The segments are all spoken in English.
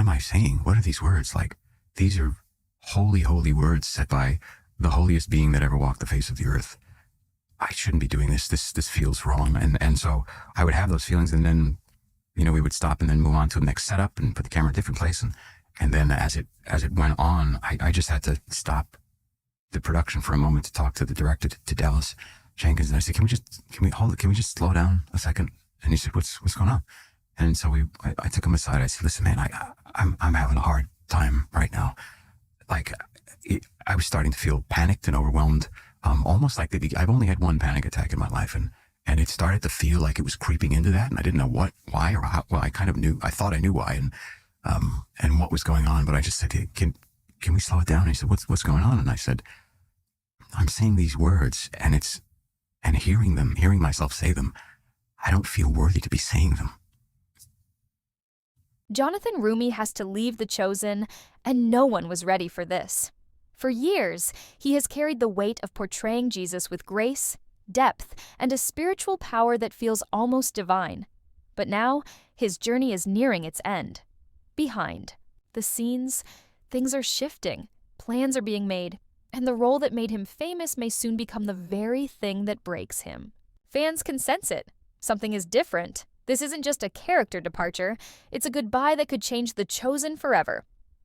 am I saying? What are these words? Like, these are holy, holy words said by the holiest being that ever walked the face of the earth. I shouldn't be doing this. This feels wrong. And so I would have those feelings, and then, we would stop and then move on to the next setup and put the camera in a different place. And then as it went on, I just had to stop the production for a moment to talk to the director, to Dallas Jenkins. And I said, can we just slow down a second? And he said, what's going on? And so I took him aside. I said, listen, man, I'm having a hard time right now. Like, I was starting to feel panicked and overwhelmed. Almost like I've only had one panic attack in my life, and it started to feel like it was creeping into that, and I didn't know why, or how. Well, I kind of knew. I thought I knew why, and what was going on. But I just said, hey, can we slow it down? And he said, what's going on? And I said, I'm saying these words, and hearing myself say them, I don't feel worthy to be saying them. Jonathan Roumie has to leave The Chosen, and no one was ready for this. For years, he has carried the weight of portraying Jesus with grace, depth, and a spiritual power that feels almost divine. But now, his journey is nearing its end. Behind the scenes, things are shifting, plans are being made, and the role that made him famous may soon become the very thing that breaks him. Fans can sense it. Something is different. This isn't just a character departure, it's a goodbye that could change The Chosen forever.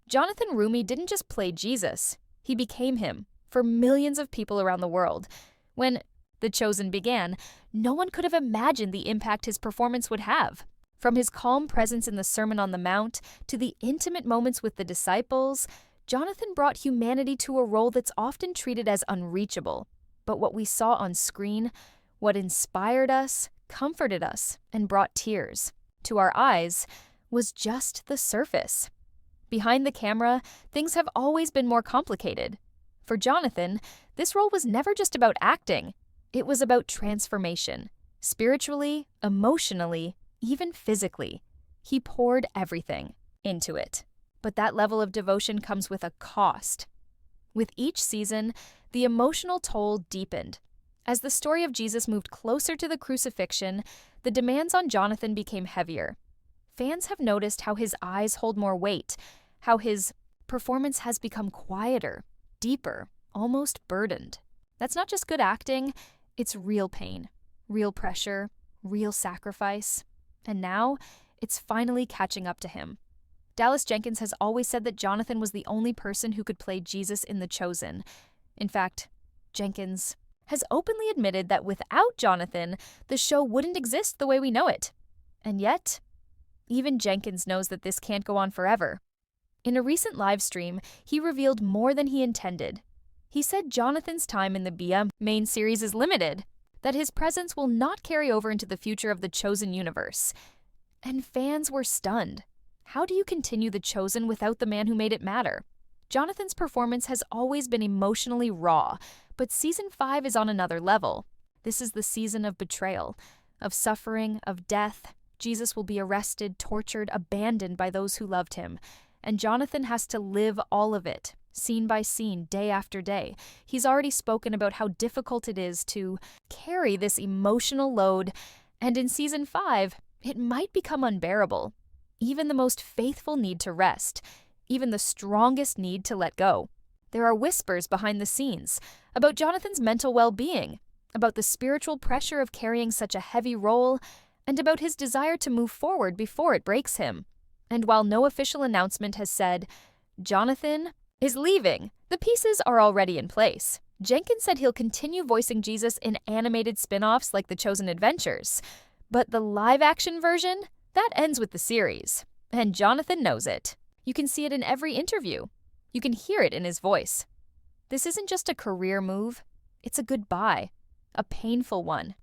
Jonathan Roumie didn't just play Jesus, he became him for millions of people around the world. When The Chosen began, no one could have imagined the impact his performance would have. From his calm presence in the Sermon on the Mount to the intimate moments with the disciples, Jonathan brought humanity to a role that's often treated as unreachable. But what we saw on screen, what inspired us, comforted us, and brought tears to our eyes, was just the surface. Behind the camera, things have always been more complicated. For Jonathan, this role was never just about acting. It was about transformation. Spiritually, emotionally, even physically. He poured everything into it. But that level of devotion comes with a cost. With each season, the emotional toll deepened. As the story of Jesus moved closer to the crucifixion, the demands on Jonathan became heavier. Fans have noticed how his eyes hold more weight, how his performance has become quieter, deeper, almost burdened. That's not just good acting, it's real pain, real pressure, real sacrifice. And now, it's finally catching up to him. Dallas Jenkins has always said that Jonathan was the only person who could play Jesus in The Chosen. In fact, Jenkins has openly admitted that without Jonathan, the show wouldn't exist the way we know it. And yet, even Jenkins knows that this can't go on forever. In a recent live stream, he revealed more than he intended. He said Jonathan's time in the BM main series is limited, that his presence will not carry over into the future of the Chosen universe. And fans were stunned. How do you continue The Chosen without the man who made it matter? Jonathan's performance has always been emotionally raw, but Season 5 is on another level. This is the season of betrayal, of suffering, of death. Jesus will be arrested, tortured, abandoned by those who loved him. And Jonathan has to live all of it, scene by scene, day after day. He's already spoken about how difficult it is to carry this emotional load, and in Season 5, it might become unbearable. Even the most faithful need to rest, even the strongest need to let go. There are whispers behind the scenes about Jonathan's mental well-being, about the spiritual pressure of carrying such a heavy role, and about his desire to move forward before it breaks him. And while no official announcement has said, Jonathan is leaving, the pieces are already in place. Jenkins said he'll continue voicing Jesus in animated spin-offs like The Chosen Adventures. But the live-action version? That ends with the series. And Jonathan knows it. You can see it in every interview. You can hear it in his voice. This isn't just a career move. It's a goodbye. A painful one.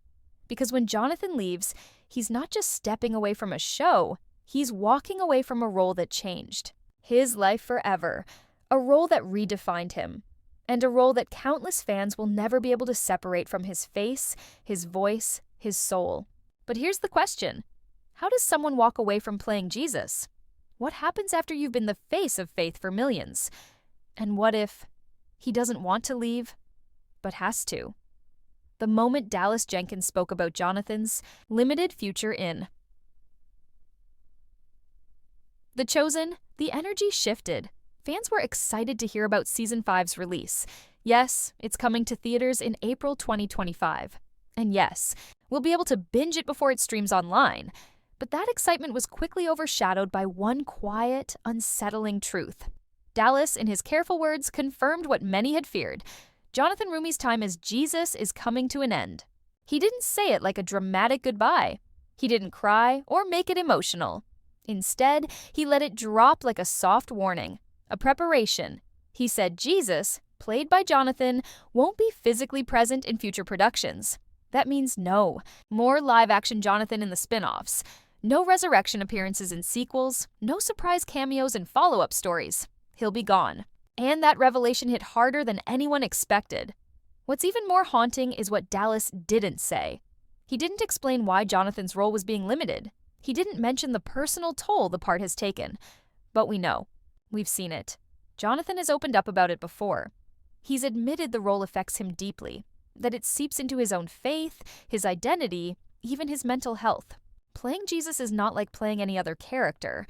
Because when Jonathan leaves, he's not just stepping away from a show. He's walking away from a role that changed. His life forever. A role that redefined him. And a role that countless fans will never be able to separate from his face, his voice, his soul. But here's the question. How does someone walk away from playing Jesus? What happens after you've been the face of faith for millions? And what if he doesn't want to leave, but has to? The moment Dallas Jenkins spoke about Jonathan's limited future in The Chosen, the energy shifted. Fans were excited to hear about Season 5's release. Yes, it's coming to theaters in April 2025. And yes, we'll be able to binge it before it streams online. But that excitement was quickly overshadowed by one quiet, unsettling truth. Dallas, in his careful words, confirmed what many had feared. Jonathan Roumie's time as Jesus is coming to an end. He didn't say it like a dramatic goodbye. He didn't cry or make it emotional. Instead, he let it drop like a soft warning, a preparation. He said Jesus, played by Jonathan, won't be physically present in future productions. That means no more live-action Jonathan in the spin-offs, no resurrection appearances in sequels, no surprise cameos in follow-up stories. He'll be gone. And that revelation hit harder than anyone expected. What's even more haunting is what Dallas didn't say. He didn't explain why Jonathan's role was being limited. He didn't mention the personal toll the part has taken. But we know. We've seen it. Jonathan has opened up about it before. He's admitted the role affects him deeply, that it seeps into his own faith, his identity, even his mental health. Playing Jesus is not like playing any other character.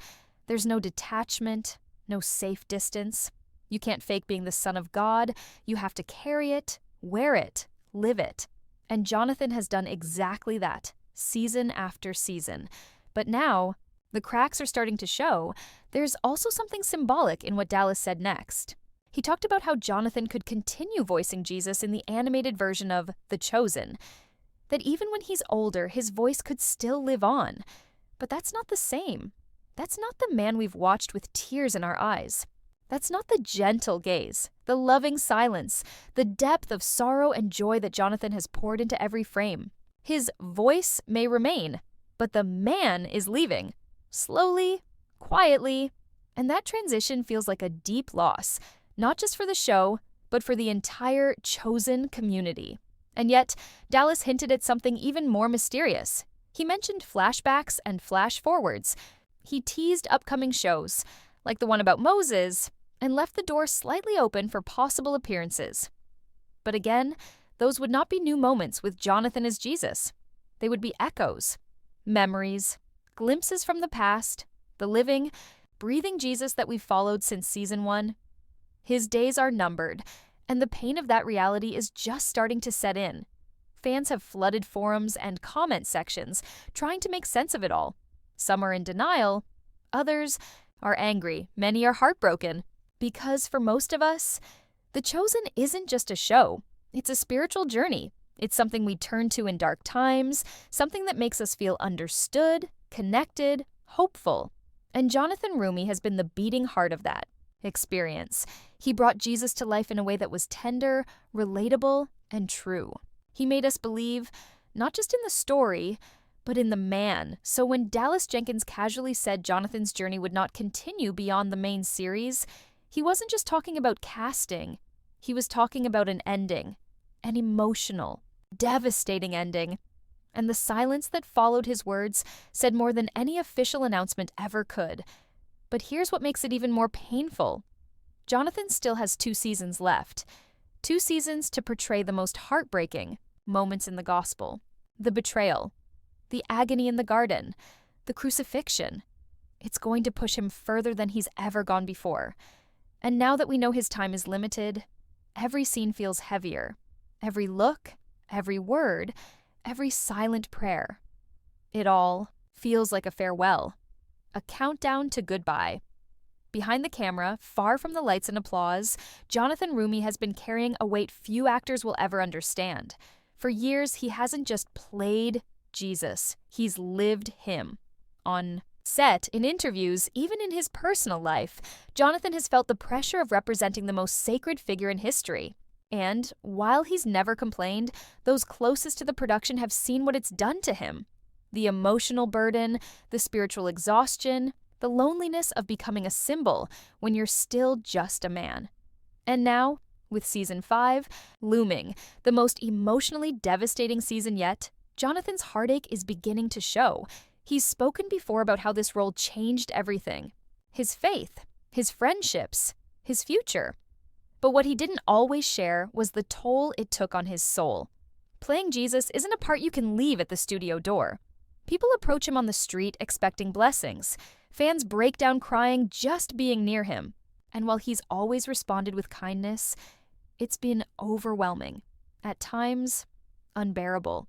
There's no detachment, no safe distance. You can't fake being the Son of God. You have to carry it, wear it, live it. And Jonathan has done exactly that, season after season. But now, the cracks are starting to show. There's also something symbolic in what Dallas said next. He talked about how Jonathan could continue voicing Jesus in the animated version of The Chosen, that even when he's older, his voice could still live on. But that's not the same. That's not the man we've watched with tears in our eyes. That's not the gentle gaze, the loving silence, the depth of sorrow and joy that Jonathan has poured into every frame. His voice may remain, but the man is leaving. Slowly, quietly, and that transition feels like a deep loss, not just for the show, but for the entire Chosen community. And yet, Dallas hinted at something even more mysterious. He mentioned flashbacks and flash-forwards. He teased upcoming shows, like the one about Moses, and left the door slightly open for possible appearances. But again, those would not be new moments with Jonathan as Jesus. They would be echoes, memories, glimpses from the past, the living, breathing Jesus that we've followed since season 1. His days are numbered, and the pain of that reality is just starting to set in. Fans have flooded forums and comment sections, trying to make sense of it all. Some are in denial, others are angry, many are heartbroken. Because for most of us, The Chosen isn't just a show. It's a spiritual journey. It's something we turn to in dark times, something that makes us feel understood, connected, hopeful. And Jonathan Roumie has been the beating heart of that experience. He brought Jesus to life in a way that was tender, relatable, and true. He made us believe, not just in the story, but in the man. So when Dallas Jenkins casually said Jonathan's journey would not continue beyond the main series, he wasn't just talking about casting. He was talking about an ending, an emotional, devastating ending. And the silence that followed his words said more than any official announcement ever could. But here's what makes it even more painful. Jonathan still has 2 seasons left. 2 seasons to portray the most heartbreaking moments in the gospel. The betrayal, the agony in the garden, the crucifixion. It's going to push him further than he's ever gone before. And now that we know his time is limited, every scene feels heavier. Every look, every word, every silent prayer. It all feels like a farewell, a countdown to goodbye. Behind the camera, far from the lights and applause, Jonathan Roumie has been carrying a weight few actors will ever understand. For years, he hasn't just played Jesus, he's lived him. On set, in interviews, even in his personal life, Jonathan has felt the pressure of representing the most sacred figure in history. And while he's never complained, those closest to the production have seen what it's done to him. The emotional burden, the spiritual exhaustion, the loneliness of becoming a symbol when you're still just a man. And now, with season 5 looming, the most emotionally devastating season yet, Jonathan's heartache is beginning to show. He's spoken before about how this role changed everything. His faith, his friendships, his future. But what he didn't always share was the toll it took on his soul. Playing Jesus isn't a part you can leave at the studio door. People approach him on the street expecting blessings. Fans break down crying just being near him. And while he's always responded with kindness, it's been overwhelming, at times unbearable.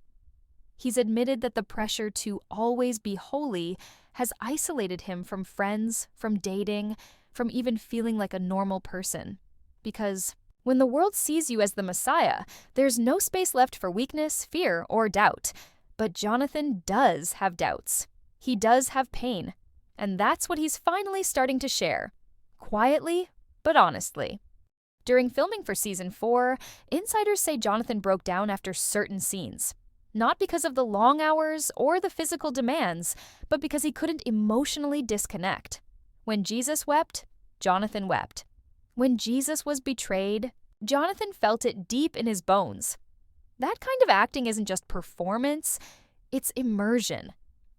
He's admitted that the pressure to always be holy has isolated him from friends, from dating, from even feeling like a normal person. Because when the world sees you as the Messiah, there's no space left for weakness, fear, or doubt. But Jonathan does have doubts. He does have pain. And that's what he's finally starting to share. Quietly, but honestly. During filming for Season 4, insiders say Jonathan broke down after certain scenes. Not because of the long hours or the physical demands, but because he couldn't emotionally disconnect. When Jesus wept, Jonathan wept. When Jesus was betrayed, Jonathan felt it deep in his bones. That kind of acting isn't just performance, it's immersion.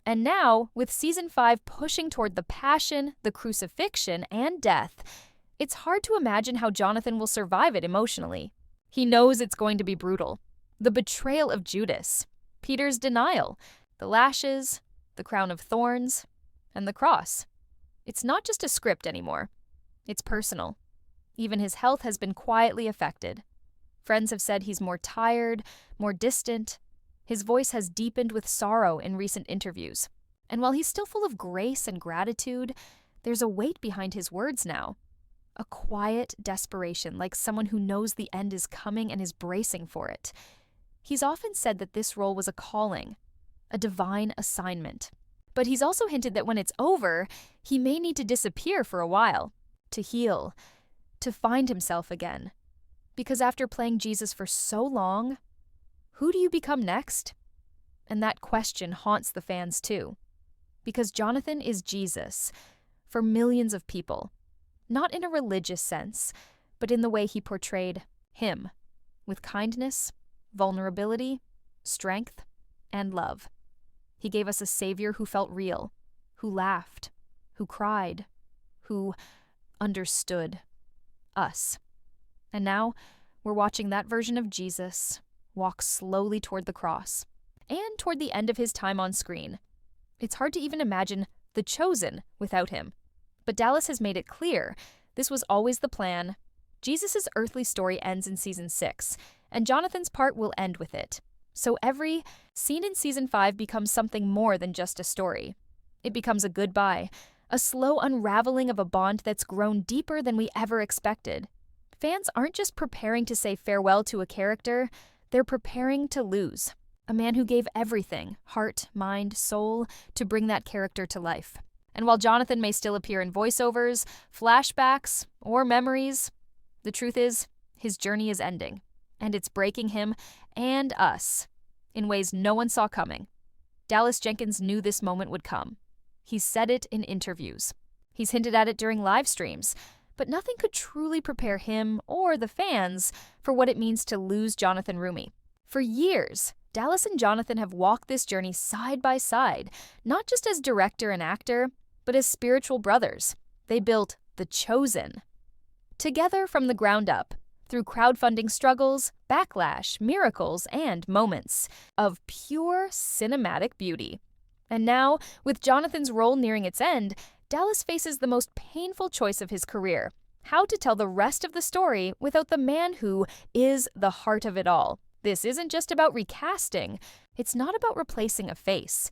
And now, with Season 5 pushing toward the passion, the crucifixion, and death, it's hard to imagine how Jonathan will survive it emotionally. He knows it's going to be brutal. The betrayal of Judas, Peter's denial, the lashes, the crown of thorns, and the cross. It's not just a script anymore. It's personal. Even his health has been quietly affected. Friends have said he's more tired, more distant. His voice has deepened with sorrow in recent interviews. And while he's still full of grace and gratitude, there's a weight behind his words now. A quiet desperation, like someone who knows the end is coming and is bracing for it. He's often said that this role was a calling, a divine assignment. But he's also hinted that when it's over, he may need to disappear for a while, to heal, to find himself again. Because after playing Jesus for so long, who do you become next? And that question haunts the fans too. Because Jonathan is Jesus for millions of people. Not in a religious sense, but in the way he portrayed him, with kindness, vulnerability, strength, and love. He gave us a savior who felt real, who laughed, who cried, who understood us. And now we're watching that version of Jesus walk slowly toward the cross and toward the end of his time on screen. It's hard to even imagine The Chosen without him. But Dallas has made it clear this was always the plan. Jesus' earthly story ends in Season 6, and Jonathan's part will end with it. So every scene in Season 5 becomes something more than just a story. It becomes a goodbye, a slow unraveling of a bond that's grown deeper than we ever expected. Fans aren't just preparing to say farewell to a character, they're preparing to lose. A man who gave everything, heart, mind, soul, to bring that character to life. And while Jonathan may still appear in voiceovers, flashbacks, or memories, the truth is, his journey is ending. And it's breaking him and us in ways no one saw coming. Dallas Jenkins knew this moment would come. He's said it in interviews. He's hinted at it during live streams. But nothing could truly prepare him or the fans for what it means to lose Jonathan Roumie. For years, Dallas and Jonathan have walked this journey side by side, not just as director and actor, but as spiritual brothers. They built The Chosen. Together from the ground up, through crowdfunding struggles, backlash, miracles, and moments of pure cinematic beauty. And now, with Jonathan's role nearing its end, Dallas faces the most painful choice of his career: how to tell the rest of the story without the man who is the heart of it all. This isn't just about recasting. It's not about replacing a face.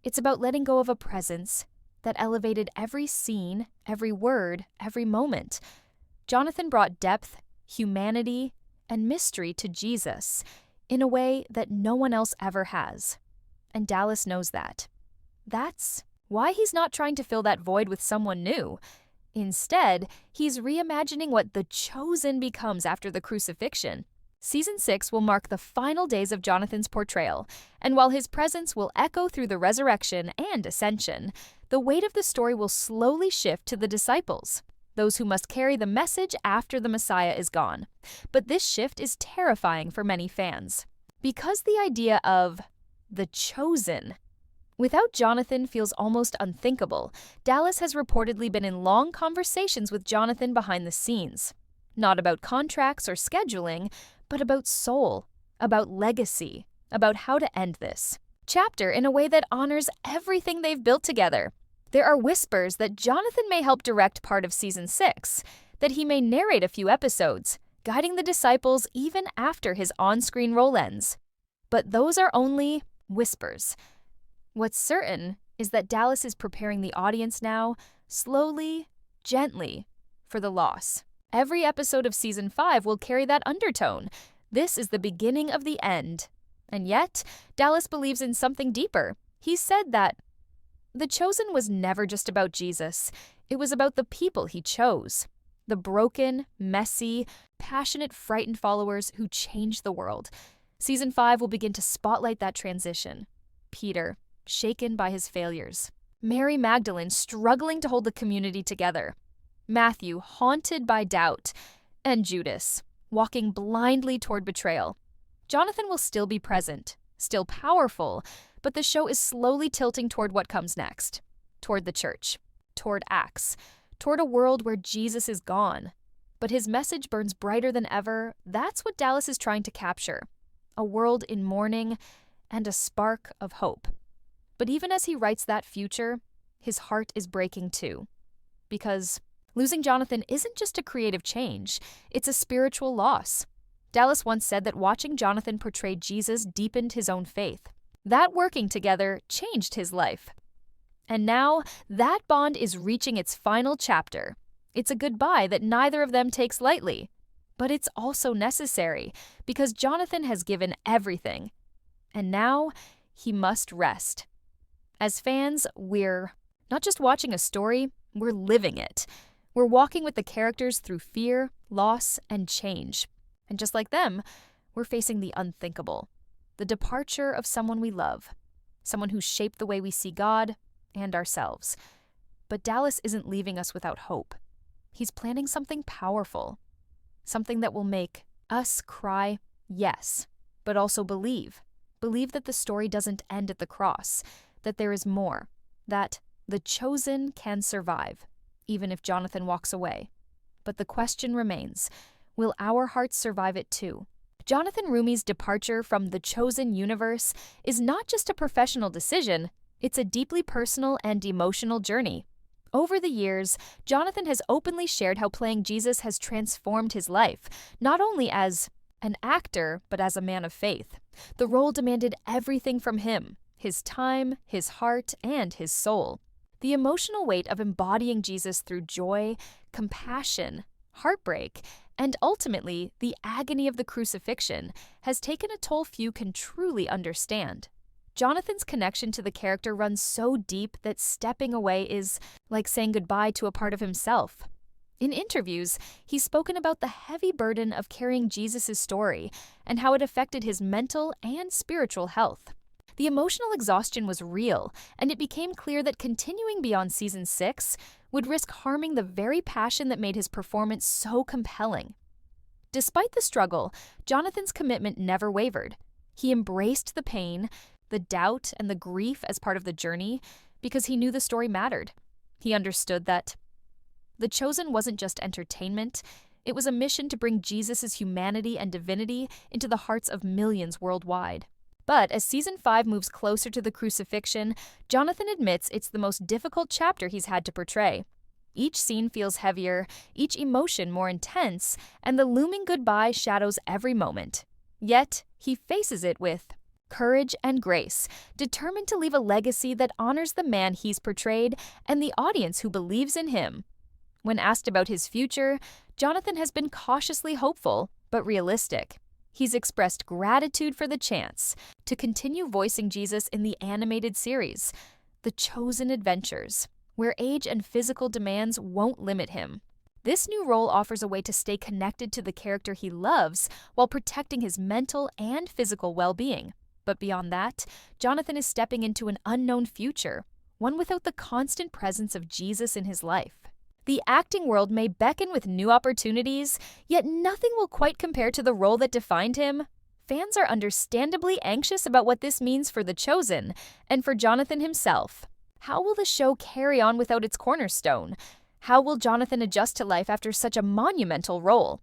It's about letting go of a presence that elevated every scene, every word, every moment. Jonathan brought depth, humanity, and mystery to Jesus in a way that no one else ever has. And Dallas knows that. That's why he's not trying to fill that void with someone new. Instead, he's reimagining what The Chosen becomes after the crucifixion. Season 6 will mark the final days of Jonathan's portrayal, and while his presence will echo through the resurrection and ascension, the weight of the story will slowly shift to the disciples, those who must carry the message after the Messiah is gone. But this shift is terrifying for many fans, because the idea of The Chosen without Jonathan feels almost unthinkable. Dallas has reportedly been in long conversations with Jonathan behind the scenes. Not about contracts or scheduling, but about soul, about legacy, about how to end this. chapter in a way that honors everything they've built together. There are whispers that Jonathan may help direct part of Season 6, that he may narrate a few episodes, guiding the disciples even after his on-screen role ends. But those are only whispers. What's certain is that Dallas is preparing the audience now, slowly, gently, for the loss. Every episode of Season 5 will carry that undertone. This is the beginning of the end. And yet, Dallas believes in something deeper. He said that The Chosen was never just about Jesus. It was about the people he chose. The broken, messy, passionate, frightened followers who changed the world. Season 5 will begin to spotlight that transition. Peter, shaken by his failures. Mary Magdalene struggling to hold the community together. Matthew haunted by doubt. And Judas, walking blindly toward betrayal. Jonathan will still be present, still powerful, but the show is slowly tilting toward what comes next. Toward the church. Toward Acts. Toward a world where Jesus is gone. But his message burns brighter than ever. That's what Dallas is trying to capture. A world in mourning and a spark of hope. But even as he writes that future, his heart is breaking too. Because losing Jonathan isn't just a creative change, it's a spiritual loss. Dallas once said that watching Jonathan portray Jesus deepened his own faith. That working together changed his life. And now, that bond is reaching its final chapter. It's a goodbye that neither of them takes lightly. But it's also necessary, because Jonathan has given everything. And now, he must rest. As fans, we're not just watching a story, we're living it. We're walking with the characters through fear, loss, and change. And just like them, we're facing the unthinkable. The departure of someone we love. Someone who shaped the way we see God and ourselves. But Dallas isn't leaving us without hope. He's planning something powerful. Something that will make us cry, yes, but also believe. Believe that the story doesn't end at the cross, that there is more, that the chosen can survive, even if Jonathan walks away. But the question remains, will our hearts survive it too? Jonathan Roumie's departure from the chosen universe is not just a professional decision, it's a deeply personal and emotional journey. Over the years, Jonathan has openly shared how playing Jesus has transformed his life, not only as an actor, but as a man of faith. The role demanded everything from him, his time, his heart, and his soul. The emotional weight of embodying Jesus through joy, compassion, heartbreak, and ultimately the agony of the crucifixion has taken a toll few can truly understand. Jonathan's connection to the character runs so deep that stepping away is like saying goodbye to a part of himself. In interviews, he's spoken about the heavy burden of carrying Jesus' story and how it affected his mental and spiritual health. The emotional exhaustion was real, and it became clear that continuing beyond Season 6 would risk harming the very passion that made his performance so compelling. Despite the struggle, Jonathan's commitment never wavered. He embraced the pain, the doubt, and the grief as part of the journey because he knew the story mattered. He understood that The Chosen wasn't just entertainment, it was a mission to bring Jesus' humanity and divinity into the hearts of millions worldwide. But as Season 5 moves closer to the crucifixion, Jonathan admits it's the most difficult chapter he's had to portray. Each scene feels heavier, each emotion more intense, and the looming goodbye shadows every moment. Yet, he faces it with courage and grace, determined to leave a legacy that honors the man he's portrayed and the audience who believes in him. When asked about his future, Jonathan has been cautiously hopeful, but realistic. He's expressed gratitude for the chance to continue voicing Jesus in the animated series, The Chosen Adventures, where age and physical demands won't limit him. This new role offers a way to stay connected to the character he loves while protecting his mental and physical well-being. But beyond that, Jonathan is stepping into an unknown future, one without the constant presence of Jesus in his life. The acting world may beckon with new opportunities, yet nothing will quite compare to the role that defined him. Fans are understandably anxious about what this means for The Chosen and for Jonathan himself. How will the show carry on without its cornerstone? How will Jonathan adjust to life after such a monumental role?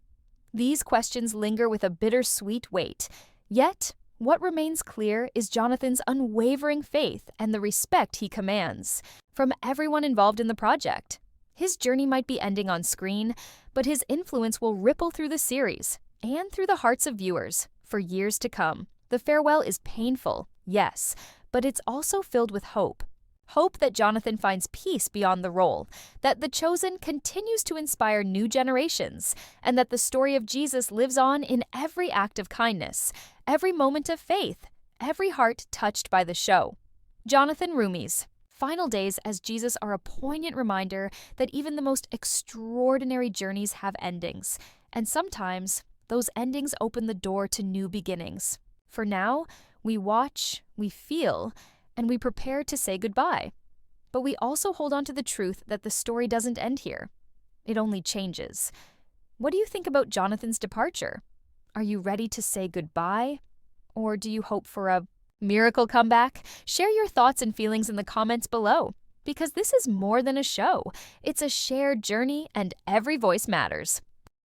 These questions linger with a bittersweet weight. Yet, What remains clear is Jonathan's unwavering faith and the respect he commands from everyone involved in the project. His journey might be ending on screen, but his influence will ripple through the series and through the hearts of viewers for years to come. The farewell is painful, yes, but it's also filled with hope. Hope that Jonathan finds peace beyond the role, that The Chosen continues to inspire new generations, and that the story of Jesus lives on in every act of kindness, every moment of faith, every heart touched by the show. Jonathan Roumie's final days as Jesus are a poignant reminder that even the most extraordinary journeys have endings, and sometimes those endings open the door to new beginnings. For now, we watch, we feel, and we prepare to say goodbye. But we also hold on to the truth that the story doesn't end here. It only changes. What do you think about Jonathan's departure? Are you ready to say goodbye? Or do you hope for a miracle comeback? Share your thoughts and feelings in the comments below, because this is more than a show. It's a shared journey, and every voice matters.